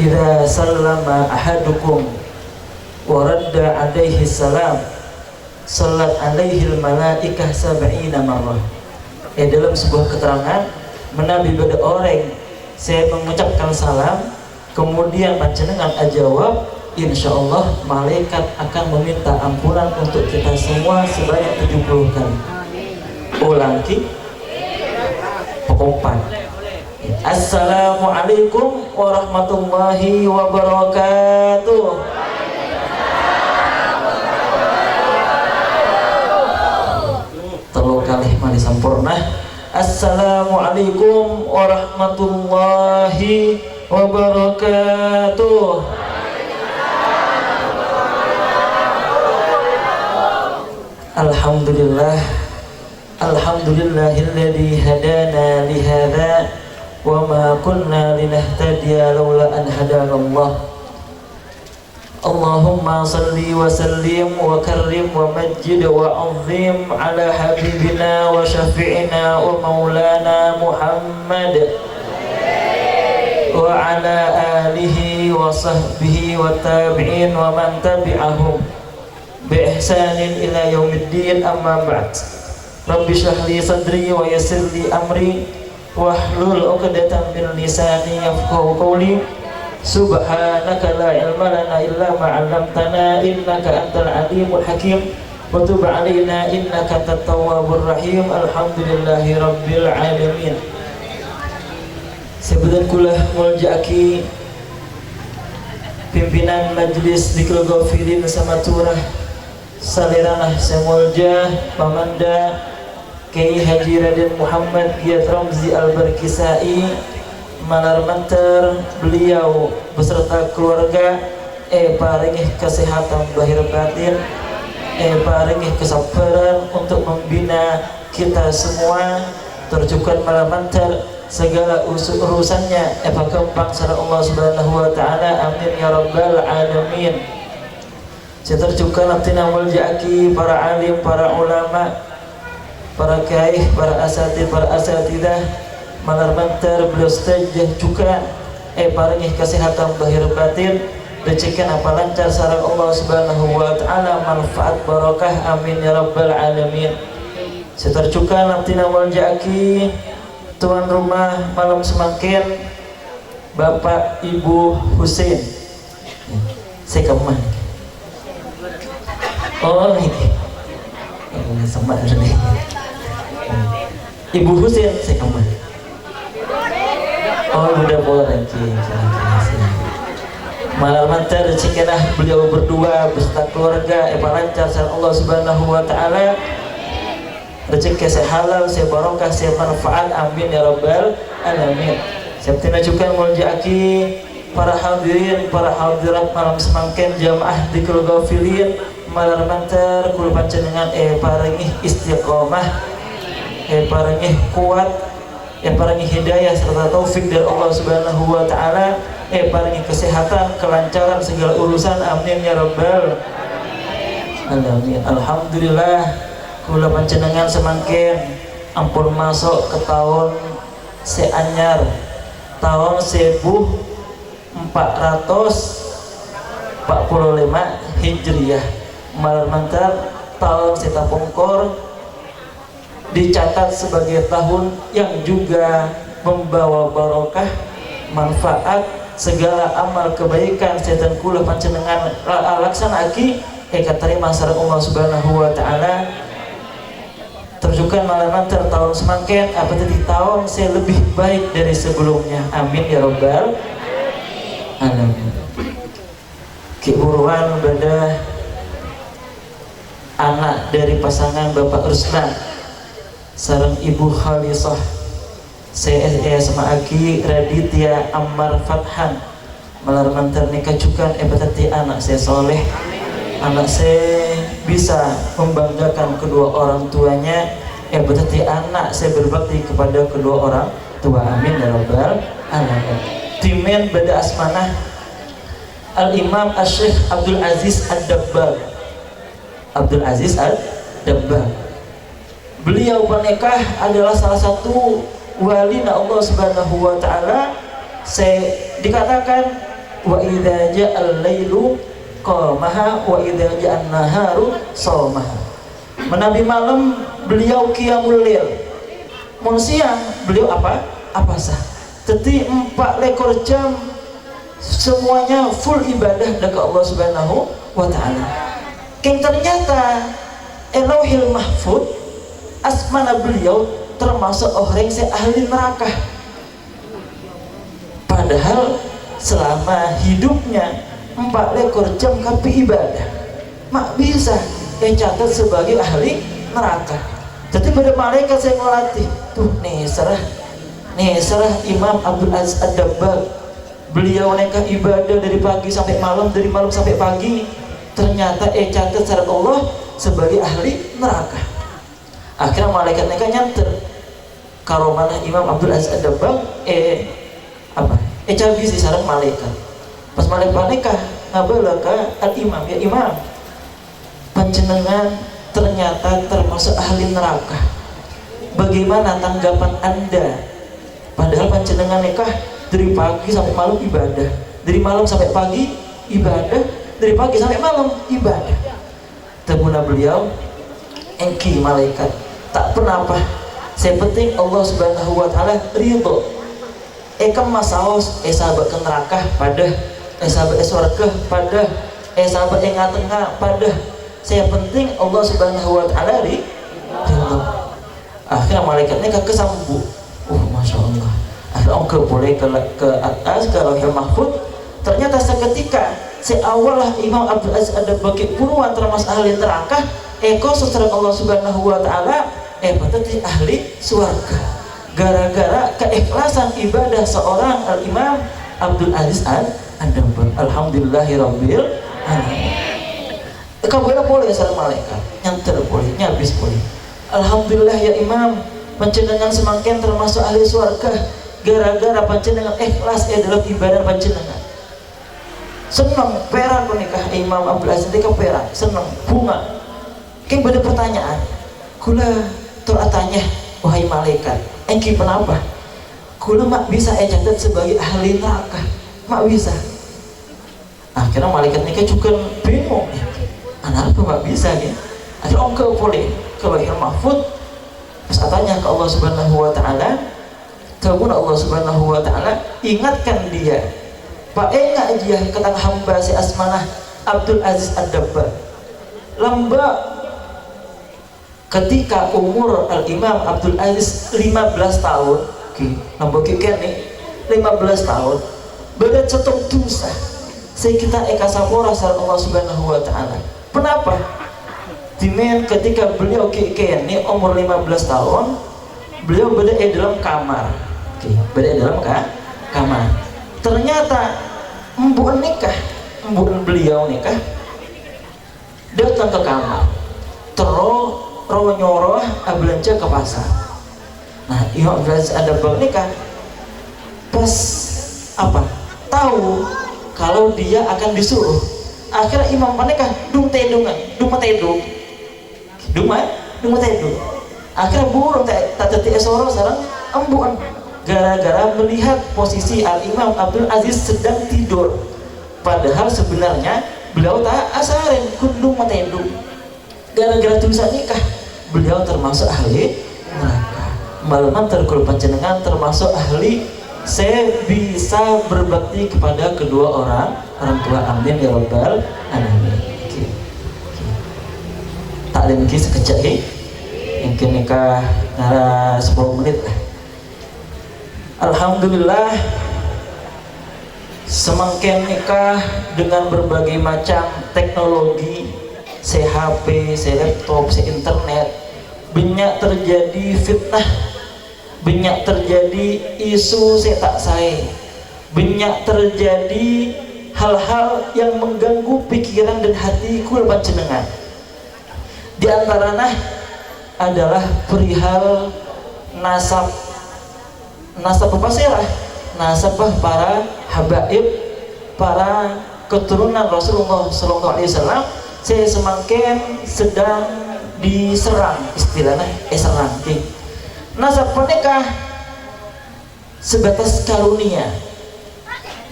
idza sallama ahadukum wa radda alaihi salam salat alaihi malaikah sab'ina marrah. Dalam sebuah keterangan menabi pada orang saya mengucapkan salam kemudian panjenengan ajawab, insyaallah malaikat akan meminta ampunan untuk kita semua sebanyak 70 kali. Ulangi pokoknya. Assalamualaikum warahmatullahi wabarakatuh. Telu kali mali sampurna. Assalamualaikum warahmatullahi wabarakatuh. Alhamdulillah, alhamdulillahilladzi hadana lihadza wa ma kunna linahtadiya laula an hadanallah. Allahumma salli wa sallim wa karrim wa majjid wa azim ala habibina wa syafi'ina wa maulana Muhammad wa ala alihi wa sahbihi wa tabi'in wa man tabi'ahum bi ihsanin ila yaumiddin, amma ba'd. Rabbi shrah li sadri wa yassir li amri wahlul 'uqdatam min lisani yafqahu qawli. Subhanaka la ilma lana illa ma 'allamtana innaka antal alimul hakim wa tub 'alaina innaka antat tawwabur rahim. Alhamdulillahi rabbil alamin. Sebutan kulah muljaki pimpinan Majelis Dzikrul Ghafirin sama turah saliranah semulja pamanda Kiai Haji Raden Muhammad Giyat Ramzi Al-Barkisai malar manter beliau beserta keluarga paringih kesehatan bahir batin, paringih kesabaran untuk membina kita semua terjukkan malar manter segala urusannya gampang sareng Allah Subhanahu wa taala, amin ya rabbal alamin. Seterjukkan abdina muljaki para alim, para ulama, para kiai, para asatid, para asatidah malar mantar beliau stajah juga paringih kesehatan bahir batin, rezekikan apa lancar sareng Allah Subhanahu wa taala, manfaat barokah, amin ya rabbal alamin. Seterjukkan abdina muljaki tuan rumah malam semakin Bapak Ibu Husein Sekaman. Oh ini sama ini Ibu Husein Sekaman. Oh udah boleh malam mantar rezekilah beliau berdua beserta keluarga lancar sareng Allah Subhanahu wa taala, rezeki saya halal, saya barokah, saya manfaat, amin ya rabbal alamin. Saya juga muljaki para hadirin, para hadirat malam semangkin jamaah Dzikrul Ghafirin malar mantar kula panjenengan paringih istiqomah, paringih kuat, paringih hidayah serta taufik dari Allah Subhanahu wa taala, paringih kesehatan, kelancaran segala urusan, amin ya rabbal alamin. Alhamdulillah kula panjenengan semangkin ampun masuk ke tahun seanyar tahun 1445 Hijriyah malar mantar tahun setapungkor dicatat sebagai tahun yang juga membawa barokah, manfaat, segala amal kebaikan setan kula panjenengan laksanaake katerima sareng Allah Subhanahu wa taala. Terjukan malam mantar tahun semangkin apa tadi tahun saya lebih baik dari sebelumnya, amin ya rabbal alamin. Keuruan pada anak dari pasangan Bapak Ruslan sareng Ibu Khalisah saya sama Aki Raditya Ammar Fathan malar mantar nikah juga tadi anak saya soleh, anak saya bisa membanggakan kedua orang tuanya, berarti anak saya berbakti kepada kedua orang tua, amin ya rabbal alamin. Timen pada asmanah Al-Imam Asy-Syaikh Abdul Aziz Ad-Dabbagh, Abdul Aziz Ad-Dabbagh. Beliau menikah adalah salah satu wali Allah Subhanahu wa taala. Saya dikatakan wa idza ja'al lailu qamaha wa idza ja'an naharu shamaha. Menabi malam beliau qiyamul lail, mun siang beliau apa sah. Jadi 4 jam semuanya full ibadah ke Allah Subhanahu wa taala. Yang ternyata Lauhil Mahfud asmana beliau termasuk orang yang ahli neraka. Padahal selama hidupnya 4 jam kapi ibadah, mak bisa catat sebagai ahli neraka. Jadi pada malaikat saya ngelatih tuh nih serah Imam Abdul Aziz Ad-Dabbagh, beliau nekah ibadah dari pagi sampai malam, dari malam sampai pagi, ternyata catat secara Allah sebagai ahli neraka. Akhirnya malaikat nekah nyanter kalau mana Imam Abdul Aziz Ad-Dabbagh cabi si sarang malaikat. Pas malaikat nekah ngabala ka al-imam, ya imam, panjenengan ternyata termasuk ahli neraka. Bagaimana tanggapan Anda? Padahal panjenengan nekah dari pagi sampai malam ibadah, dari malam sampai pagi ibadah, dari pagi sampai malam ibadah. Temuna beliau, engki malaikat tak pernah apa. Saya penting Allah Subhanahu wa taala ridho. Ekam masaos sahabat ke neraka pada sahabat surga pada sahabat yang tengah pada. Saya penting Allah Subhanahu wa taala ridho. Akhirnya malaikatnya kesambu. Masya Allah. Akhirnya engkau boleh ke atas ke Lauhil Mahfud. Ternyata seketika seawalah Imam Abdul Aziz Ad-Dabbagh puluhan termasuk ahli neraka. Eko secara Allah Subhanahu wa taala berarti ahli surga. Gara-gara keikhlasan ibadah seorang Al-Imam Abdul Aziz Ad-Dabbagh. Alhamdulillahirabbil alamin. Kau boleh sareng malaikat, nyanter boleh, nyabis boleh. Alhamdulillah ya Imam, panjenengan semakin termasuk ahli surga gara-gara panjenengan ikhlas dalam ibadah panjenengan. Senang perak nikah Imam Abdul Aziz nikah perak, senang bunga. Kayak beda pertanyaan, kula tanya wahai malaikat, engki kenapa? Kula mak bisa catat sebagai ahli neraka, mak bisa. Akhirnya malaikat nikah juga bingung. Anak apa mak bisa nih? Akhirnya engkau boleh ke Lauhil Mahfud. Pas tanya ke Allah Subhanahu wa taala, kemudian Allah Subhanahu wa taala ingatkan dia, Pak enggak dia ketang hamba si asmanah Abdul Aziz Ad-Dabbagh. Lamba ketika umur Al-Imam Abdul Aziz 15 tahun, lamba kikian nih 15 tahun, berat cetok dosa. Saya kita eka sapora sareng Allah Subhanahu wa taala. Kenapa? Dimen ketika beliau kikian nih umur 15 tahun, beliau berada di dalam kamar. Berada di dalam kamar. Ternyata embuan beliau nikah datang ke kamar, terus nyoroh belanja ke pasar. Nah, Imam Abdul Aziz Ad-Dabbagh nikah pas tahu kalau dia akan disuruh. Akhirnya Imam panikah dung tedung. Akhirnya burung tak tetik esoro sareng embuan. Gara-gara melihat posisi Al-Imam Abdul Aziz sedang tidur, padahal sebenarnya beliau tak asarin kundung matedung. Gara-gara dosa nikah beliau termasuk ahli neraka. Malaman terkul panjenengan termasuk ahli. Saya bisa berbakti kepada kedua orang tua, amin ya rabbal alamin. Taklim ki sekejap mungkin nikah 10 menit lah. Alhamdulillah semakin nikah dengan berbagai macam teknologi, HP, laptop, internet, banyak terjadi fitnah, banyak terjadi isu tak banyak terjadi hal-hal yang mengganggu pikiran dan hati kula panjenengan. Di antaranya adalah perihal nasabah pasirah, nasabah para habaib, para keturunan Rasulullah SAW. Saya semakin sedang diserang, istilahnya serang. Nasab pernikahan sebatas karunia,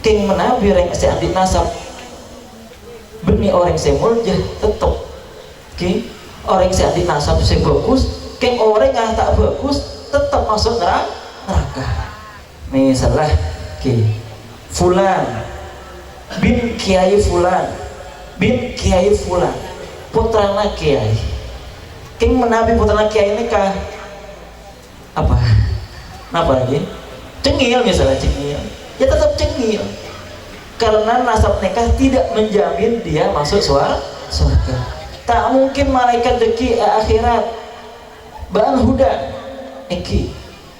keng menabi orang si andi nasab benih orang si muljah tetep orang si andi nasab si bagus keng orang yang tak bagus tetap masuk neraka. Misalnya Fulan bin Kiai Fulan bin Kiai Fulan putrana Kiai keng menabi putrana Kiai ini kah apa lagi cengil, misalnya cengil ya tetap cengil karena nasab nikah tidak menjamin dia masuk surga. Tak mungkin malaikat deki akhirat ba'al huda iki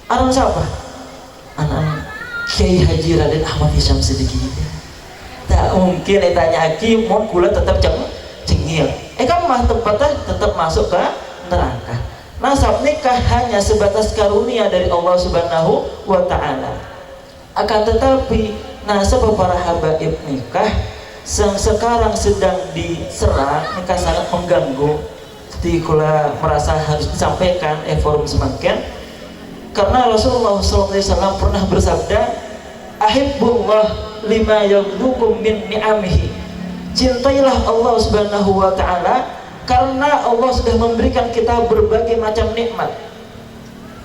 aran siapa anak Kiai Haji Raden Ahmad Hisham Siddiqi. Tak mungkin ditanya aki mau kula tetap cengil kan mah tempatnya tetap masuk ke neraka. Nasab nikah hanya sebatas karunia dari Allah Subhanahu wa Ta'ala. Akan tetapi nasab para habaib nikah sekarang sedang diserang, nikah sangat mengganggu. Jadi kula merasa harus disampaikan forum semakin karena Rasulullah SAW pernah bersabda, ahibbullah lima yaghdukum min ni'amihi. Cintailah Allah Subhanahu wa Ta'ala karena Allah sudah memberikan kita berbagai macam nikmat.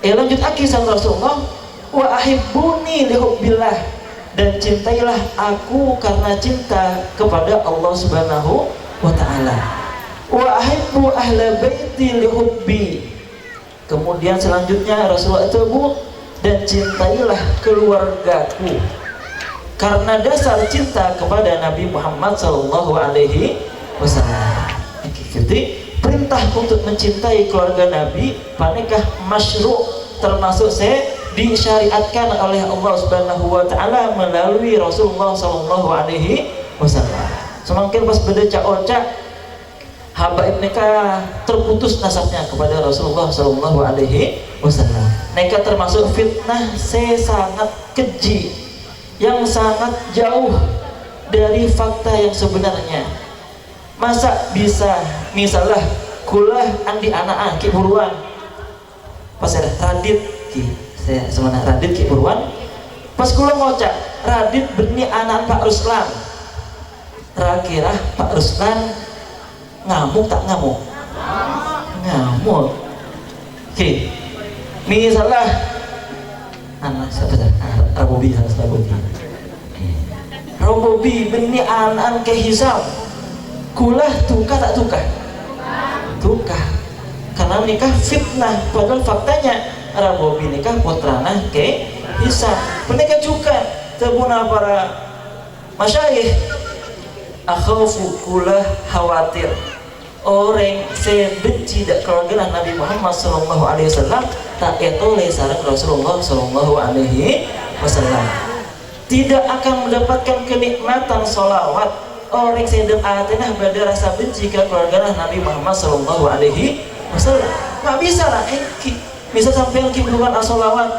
Lanjut kisah Rasulullah, wa ahibbuni lihubbillah, dan cintailah aku karena cinta kepada Allah Subhanahu wa Ta'ala. Wa ahibbu ahla baiti lihubbi. Kemudian selanjutnya Rasulullah itu dan cintailah keluargaku karena dasar cinta kepada Nabi Muhammad Sallallahu Alaihi Wasallam. Jadi perintah untuk mencintai keluarga Nabi panikah masyru' termasuk disyariatkan oleh Allah Subhanahu wa Ta'ala melalui Rasulullah Sallallahu Alaihi Wasallam. Semakin pas beda oca habaib nikah terputus nasabnya kepada Rasulullah Sallallahu Alaihi Wasallam. Nikah termasuk fitnah sangat keji yang sangat jauh dari fakta yang sebenarnya. Masa bisa misalnya kulah andi anak ki buruan pas ada radit ki saya semana radit ki buruan pas kulah ngocak radit berni anak Pak Ruslan kira Pak Ruslan ngamuk tak ngamuk ki misalnya anak siapa Rabobi berni anak ke Hisam kulah tukah tak tukah karena nikah fitnah padahal faktanya Rabobi nikah putrana ke Hisam menikah juga terbuna para masyayikh akhafu kulah khawatir orang sebenci dak keluarga Nabi Muhammad Sallallahu Alaihi Wasallam tak etole sareng Rasulullah Sallallahu Alaihi Wasallam tidak akan mendapatkan kenikmatan sholawat orang sedang atenah pada rasa benci ke keluarga Nabi Muhammad Sallallahu Alaihi Wasallam. Nggak bisa lah, bisa sampai yang bukan as-sholawat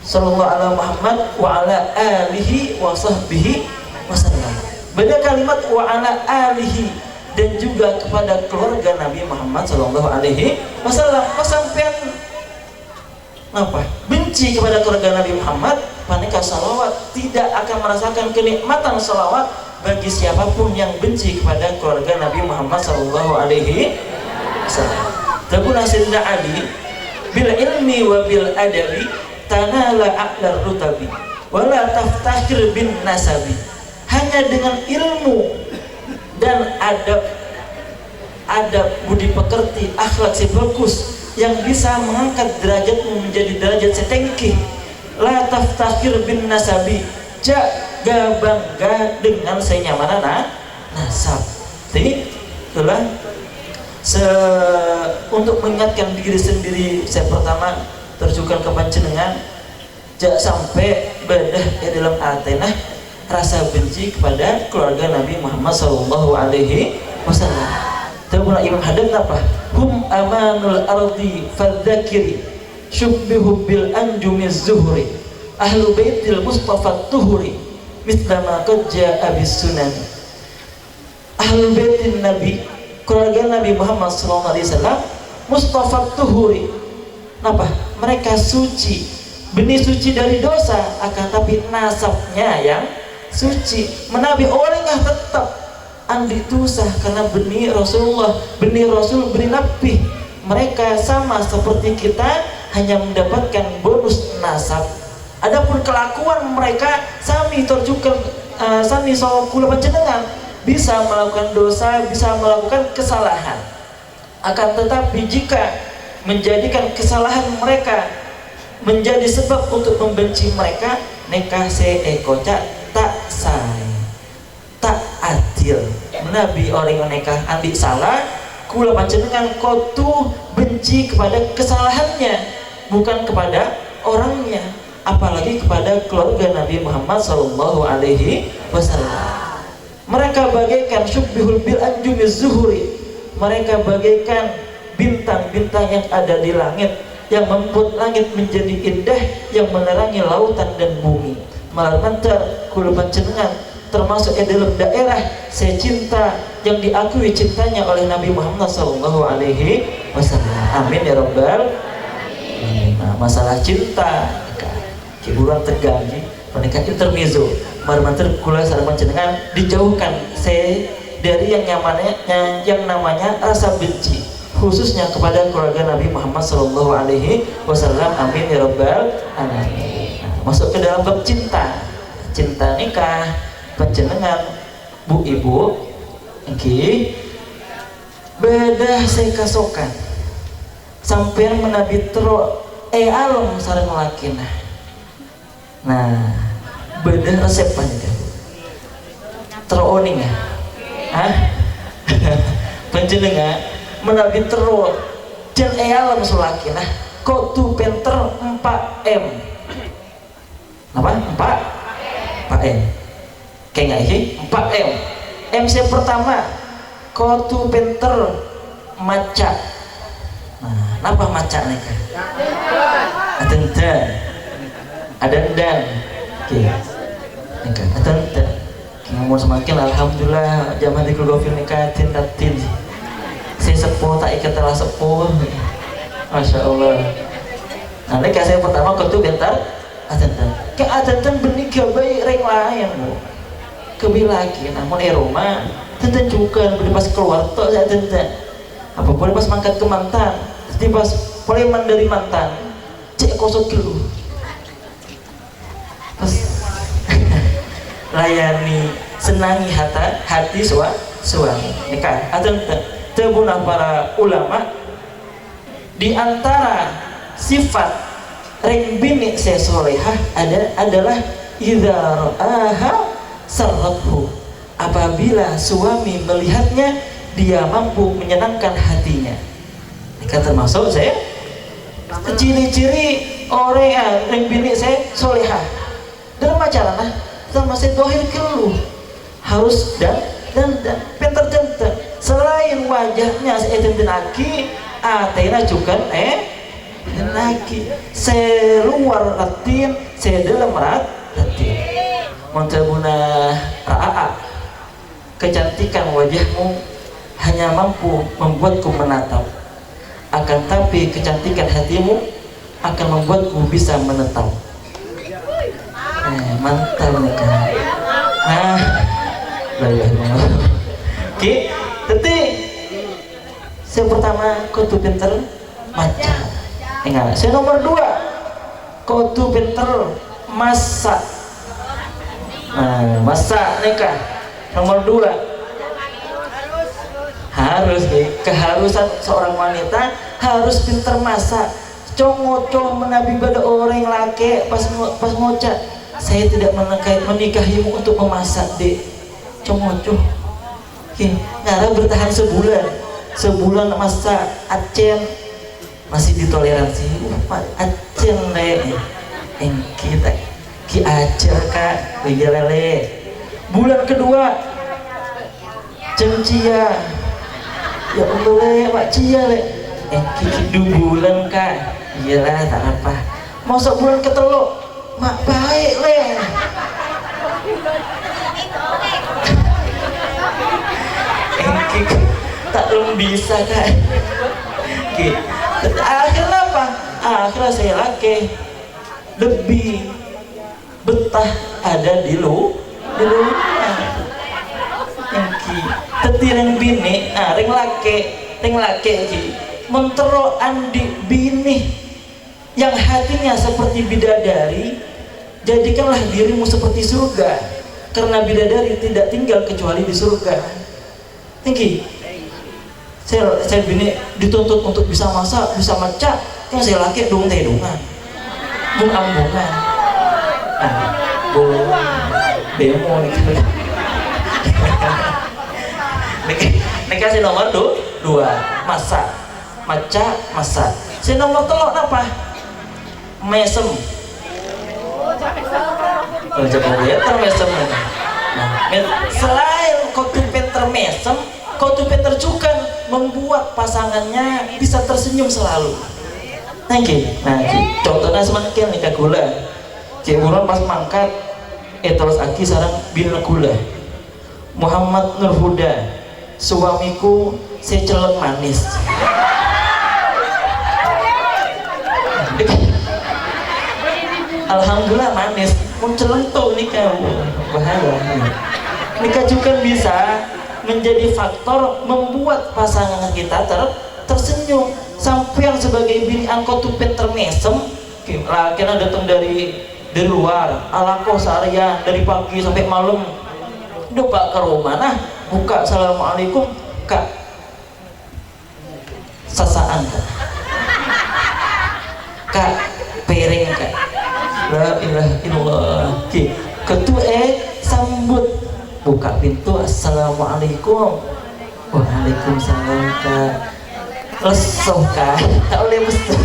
Sallallahu Alaihi Muhammad wa ala alihi wa sahbihi wasallam. Beda kalimat wa ala alihi dan juga kepada keluarga Nabi Muhammad Sallallahu Alaihi Wasallam. Pas sampean apa? Benci kepada keluarga Nabi Muhammad, panika salawat tidak akan merasakan kenikmatan salawat bagi siapapun yang benci kepada keluarga Nabi Muhammad Sallallahu Alaihi Wasallam. Tabuna Sayyidina Ali bil ilmi wa bil adabi tanala a'lar rutabi wala taftakhir bin nasabi. Hanya dengan ilmu dan adab budi pekerti, akhlak si bagus yang bisa mengangkat derajatmu menjadi derajat setengki. La taftakhir bin nasabi, jaga bangga dengan senyamanan nasab. Jadi itulah untuk mengingatkan diri sendiri, saya pertama terjukan ke panjenengan jangan sampai bedah di dalam atenah rasa benci kepada keluarga Nabi Muhammad Sallallahu Alaihi Wasallam. Tabuna Imam Haddad apa? Hum amanul ardi fadzakiri syubbihu bil anjumiz zuhri ahlu baitil mustafa tuhuri mislama qad jaa bis sunan. Ahlu baitin nabi, keluarga Nabi Muhammad SAW, mustafa tuhuri, apa? Mereka suci benih suci dari dosa, akan tapi nasabnya yang suci. Menabi orang yang tetap andi dosa karena benih Rasulullah, benih Rasul, benih Nabi. Mereka sama seperti kita, hanya mendapatkan bonus nasab. Adapun kelakuan mereka sami terjukan sami soal kula panjenengan, bisa melakukan dosa, bisa melakukan kesalahan. Akan tetapi jika menjadikan kesalahan mereka menjadi sebab untuk membenci mereka, nekah seekoca tak say, tak adil. Menabi orang nekah andi salah, kula panjenengan kotu benci kepada kesalahannya, bukan kepada orangnya, apalagi kepada keluarga Nabi Muhammad Sallallahu Alaihi Wasallam. Mereka bagaikan syubbihul bil anjumiz zuhuri, mereka bagaikan bintang-bintang yang ada di langit, yang membuat langit menjadi indah, yang menerangi lautan dan bumi. Malamantar kula panjenengan termasuk di dalam daerah saya cinta yang diakui cintanya oleh Nabi Muhammad Sallallahu Alaihi Wasallam. Amin ya Rabbal. Nah, masalah cinta hiburan tegang menikah intermezzo malamantar kula sareng panjenengan dijauhkan saya dari yang nyamannya yang namanya rasa benci, khususnya kepada keluarga Nabi Muhammad Sallallahu Alaihi Wasallam. Amin ya Rabbal alamin. Masuk ke dalam bab cinta, cinta nikah panjenengan bu ibu, beda saya kasokan sampean menabi tero alam sareng lakina. Nah, beda resep panjenengan teroning ya, panjenengan menabi tero dan alam sulakina kok tu penter 4M apa 4M kayak nggak sih 4M. MC pertama kotu penter maca. Nah, apa maca nih kan? Adendan, oke, adendan. Ngomong semakin alhamdulillah zaman di Gofil nikah tindatin. Saya sepuh tak ikat telah sepuh, masya Allah. Nah, nikah saya pertama kotu penter adendan. Ke adendan benih kebaik reng lain bu. Kebi lagi, namun Roma tenten juga boleh pas keluar toh saya tenten apa boleh pas mangkat ke mantan, jadi pas poleman dari mantan cek kosong dulu pas layani senangi hati suami nikah atau tebunah para ulama di antara sifat reng bini sesolehah adalah idza ra'aha sarrathu, apabila suami melihatnya dia mampu menyenangkan hatinya. Ini termasuk saya ciri-ciri orang yang bini saya solehah dalam pacaran sama saya dohir keluh harus dan pinter selain wajahnya saya tenten aki atena juga lagi saya luar ratin saya dalam ratin. Montabuna ra'a, kecantikan wajahmu hanya mampu membuatku menatap, akan tapi kecantikan hatimu akan membuatku bisa menetap. Mantap nih kan. Nah, oke, tapi yang pertama kutu pinter maca. Ingat, saya nomor 2 kutu pinter masak. Nah, masak nikah nomor 2 harus keharusan seorang wanita harus pintar masak. Congocoh menabi pada orang laki pas ngocak saya tidak menikahimu untuk memasak dek congocoh. Ngara bertahan sebulan masak acen masih ditoleransi acen deh kita ki ajar kak lele. Bulan kedua cencia ya Allah pak cia le kiki 2 bulan kak iyalah tak apa masuk bulan keteluk mak baik le kiki tak belum bisa kak akhirnya apa akhirnya saya laki lebih betah ada di rumah. Engki tetireng bini ring lake iki mentero andi bini yang hatinya seperti bidadari, jadikanlah dirimu seperti surga, karena bidadari tidak tinggal kecuali di surga. Engki saya bini dituntut untuk bisa masak, bisa maca, yang saya laki dong tedungan ambungan demo nih kasih nomor 2 masak maca masak. Si nomor 3 apa? Mesem. Mesem. Nah, selain kotu Peter mesem, kotu Peter juga membuat pasangannya bisa tersenyum selalu. Nah, contohnya semakin nikah gula. Cik bulan pas mangkat, terus aki sarang bina gula. Muhammad Nur Huda, suamiku seceleng manis. Alhamdulillah manis, munceleng tuh nikah bahaya. Nikah juga bisa menjadi faktor membuat pasangan kita tersenyum. Sampai yang sebagai bini angkot tuh Peter mesem, kena datang dari luar, alako seharian dari pagi sampai malam. Udah pak ke rumah, nah buka assalamualaikum kak, sasaan kak piring kak, la ilaha illallah. Ketua sambut, buka pintu assalamualaikum, waalaikumsalam kak, lesoh kak, tak boleh mesti.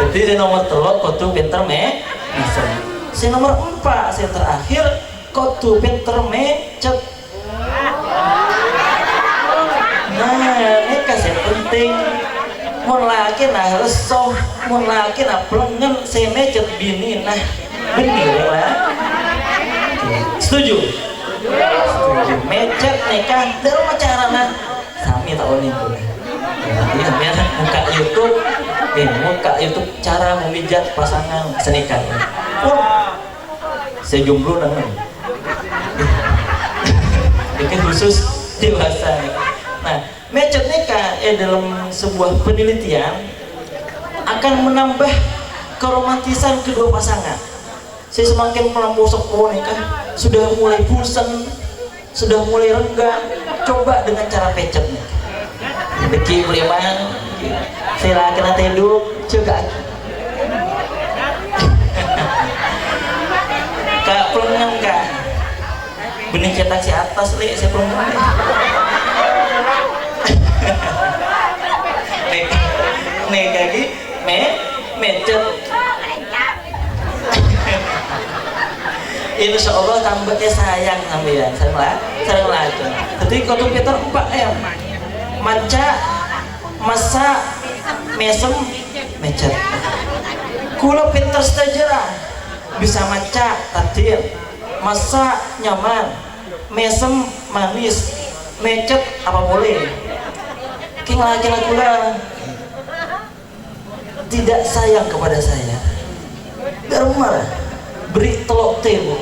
Jadi saya nomor 3 kotu pinter mesem. Si nomor 4 si terakhir kotu pinter mecet. Nah ini kasih penting. Mun laki nah lesoh, mun laki nah pelengen si mecet bini nah bener lah. Setuju? Setuju. Mecet nikah dalam acarana sami tahun ini. Ya, buka YouTube, buka YouTube cara memijat pasangan senikah. Saya jomblo namanya. Ini khusus dewasa. Nah, mecet nikah dalam sebuah penelitian akan menambah keromantisan kedua pasangan. Saya semakin melampau sepuh nikah, sudah mulai bosan, sudah mulai renggang. Coba dengan cara pecet nih. Beki beriman, saya kena teduk juga. Kak pelengan kak, benih cetak si atas li, saya pelengan. Nih kaki, mecet. Insya Allah tambahnya sayang sampean, saya lagi. Jadi kotu Peter 4M. Manca, masak, mesem, mecet. Kulo pinter setajera, bisa maca, tadir, masak nyaman, mesem manis, mecet apa boleh. King lagi kula tidak sayang kepada saya. Biar marah, beri telok teh bu.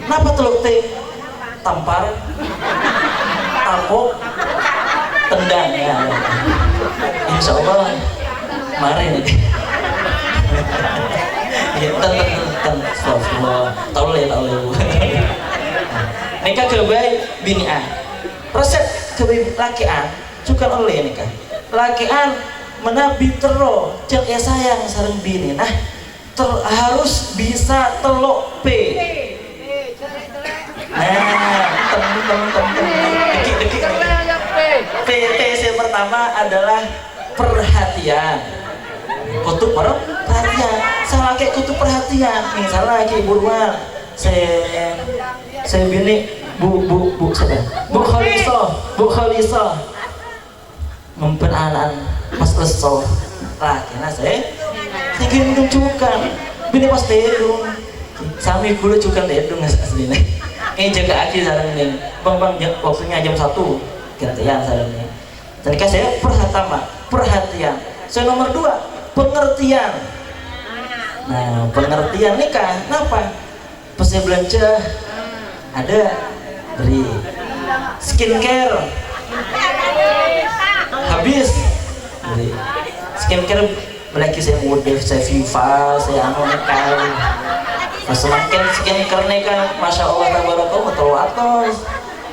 Kenapa telok teh? Tampar, tapok, tendang ya. Insya Allah mari nih. Ya ten tahu bu. Nikah kebaik bini resep kebaik laki juga oleh nikah laki menabi tero cek ya sayang sareng bini. Nah harus bisa telok P. Nah deki PT pertama adalah perhatian. Kutu perhatian. Saya pakai kutu perhatian. Misalnya lagi buruan. Saya bini bu siapa? Bu Khalisah. Mempenanan pas leso. Nah saya ingin tunjukkan. Bini pas dedung. Sami gula juga dedung aslinya. Ini jaga aki sarang ini. Bang waktunya jam 1. Gantian sarangnya. Jadi saya perhatian. Saya nomor 2 pengertian. Nah, pengertian nikah, kenapa? Pas saya belanja ada beri skincare habis beri skincare belaki saya mode saya Viva saya anu nikah pas semakin skincare nikah masya Allah tabarakallah betul atas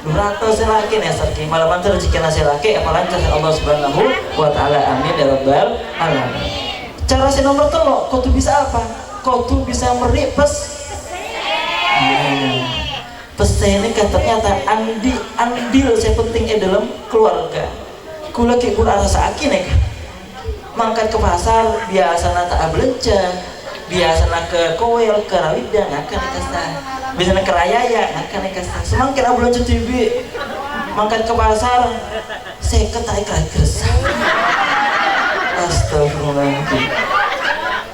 200 laki nih sarki malah mantar jika nasi laki apa lancar Allah subhanahu wa ta'ala amin ya rabbal alamin. Cara si nomor telok, kau tuh bisa apa? Kau tuh bisa meripes pesen ini kan ternyata andil saya penting dalam keluarga. Kula ki kula rasa aki nih mangkat ke pasar biasa nata belanja biasa ke koel ke rawida ngakan ikasta biasa ke rayaya ngakan ikasta semangkin belanja TV mangkat ke pasar saya ketarik kerasa astagfirullahaladzim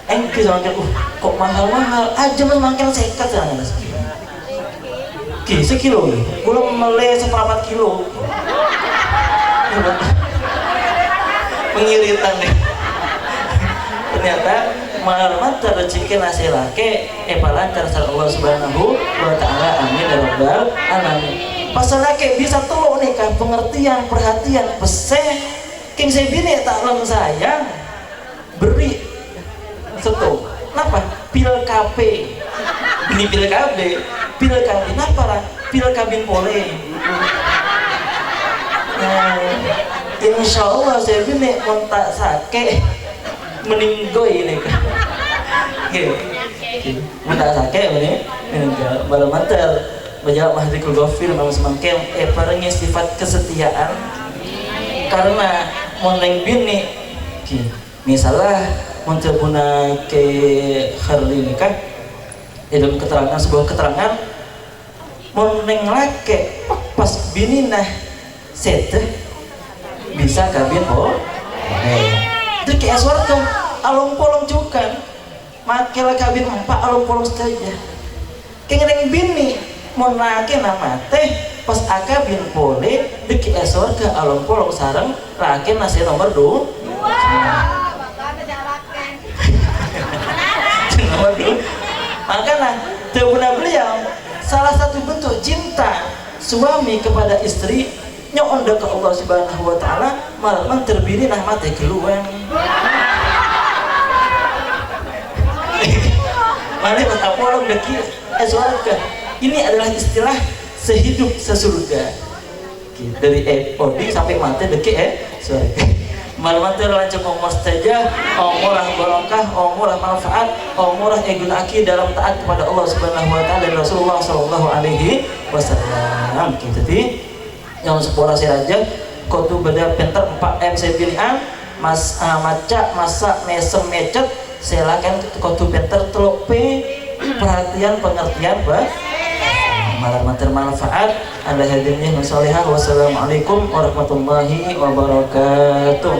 engki semangkin kok mahal-mahal aja semangkin saya ketarik sekilo gula meleh 1/4 kilo pengiritan deh ternyata mantar rezeki nasi lake lancar sareng Allah subhanahu wa ta'ala amin ya rabbal alamin. Pasal lake bisa tolong nih kan pengertian perhatian pesen king saya bini tak lem sayang beri setu kenapa pil KP ini pil KB kenapa lah pil kabin boleh insya Allah saya bini kontak sake meninggoy ini kan mentak sake ini malam mantel banyak mahdikul ghafir memang semangkin perengnya sifat kesetiaan karena moneng bini misalnya untuk guna ke hari ini kan dalam keterangan sebuah keterangan moneng lake pas bini nah sete bisa kabin itu kayak surga alung polong juga makilah kabin 4 alung polong saja kayak neng bini mau nake nama teh pas akabin boleh deki surga alung polong sarang laki nasi nomor 2 nomor 2 makanya terbuna beliau salah satu bentuk cinta suami kepada istri nyonda ke Allah subhanahu wa ta'ala malah terbiri nah mati keluar malah tak polong deki surga ini adalah istilah sehidup sesurga dari odi sampai mati deki surga malah lanjut umur saja umurah barokah umurah manfaat umurah egulaki dalam taat kepada Allah subhanahu wa ta'ala dan Rasulullah sallallahu alaihi wasallam gitu ti yang sepuluh raja kau tuh beda pinter 4M saya pilihan mas maca masak mesem mecet saya lakukan kau tuh pinter teluk P perhatian pengertian malah manfaat anda hadirnya masalihah wassalamualaikum warahmatullahi wabarakatuh.